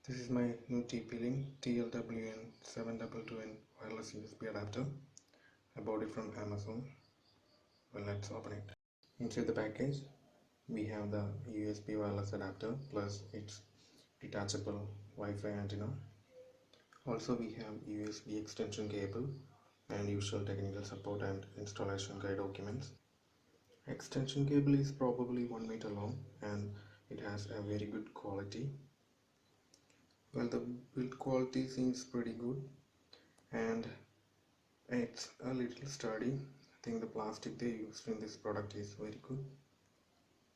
This is my new TP-LINK TL-WN722N wireless USB adapter. I bought it from Amazon. Well, let's open it. Inside the package, we have the USB wireless adapter plus its detachable Wi-Fi antenna. Also, we have USB extension cable and usual technical support and installation guide documents. Extension cable is probably 1 meter long and it has a very good quality. Well, the build quality seems pretty good and it's a little sturdy. I think the plastic they used in this product is very good.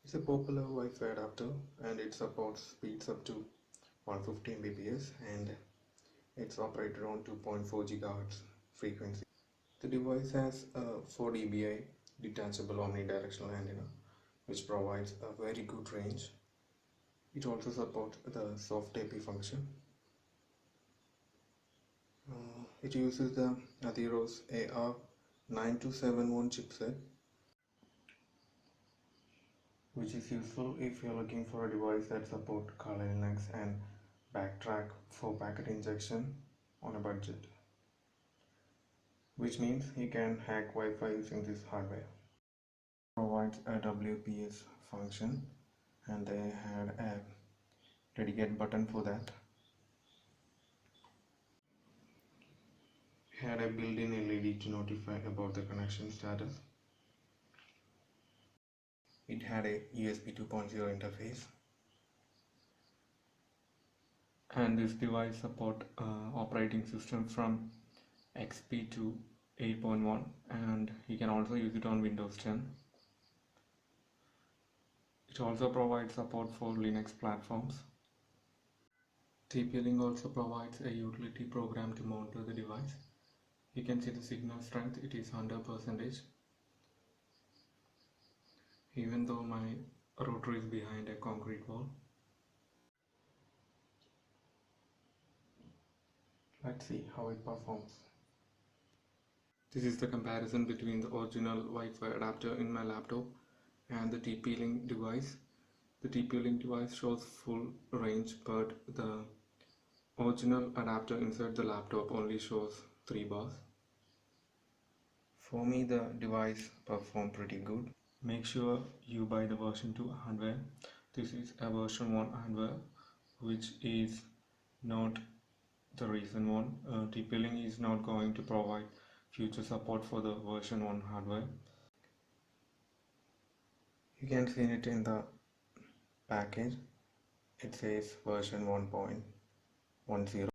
It's a popular Wi-Fi adapter and it supports speeds up to 150 Mbps and it's operated on 2.4 GHz frequency. The device has a 4 dBi detachable omnidirectional antenna which provides a very good range. It also supports the soft AP function. It uses the Atheros AR9271 chipset, which is useful if you're looking for a device that supports Kali Linux and backtrack for packet injection on a budget, which means you can hack Wi-Fi using this hardware. It provides a WPS function and they had a dedicate button for that. Had a built-in LED to notify about the connection status. It had a USB 2.0 interface. And this device support operating system from XP to 8.1 and you can also use it on Windows 10. It also provides support for Linux platforms. TP-LINK also provides a utility program to monitor the device. You can see the signal strength, it is 100%. Even though my router is behind a concrete wall. Let's see how it performs. This is the comparison between the original Wi-Fi adapter in my laptop and the TP-LINK device. The TP-LINK device shows full range, but the original adapter inside the laptop only shows 3 bars. For me, the device performed pretty good. Make sure you buy the version 2 hardware. This is a version 1 hardware, which is not the recent one. TP-LINK is not going to provide future support for the version 1 hardware. You can see it in the package. It says version 1.10.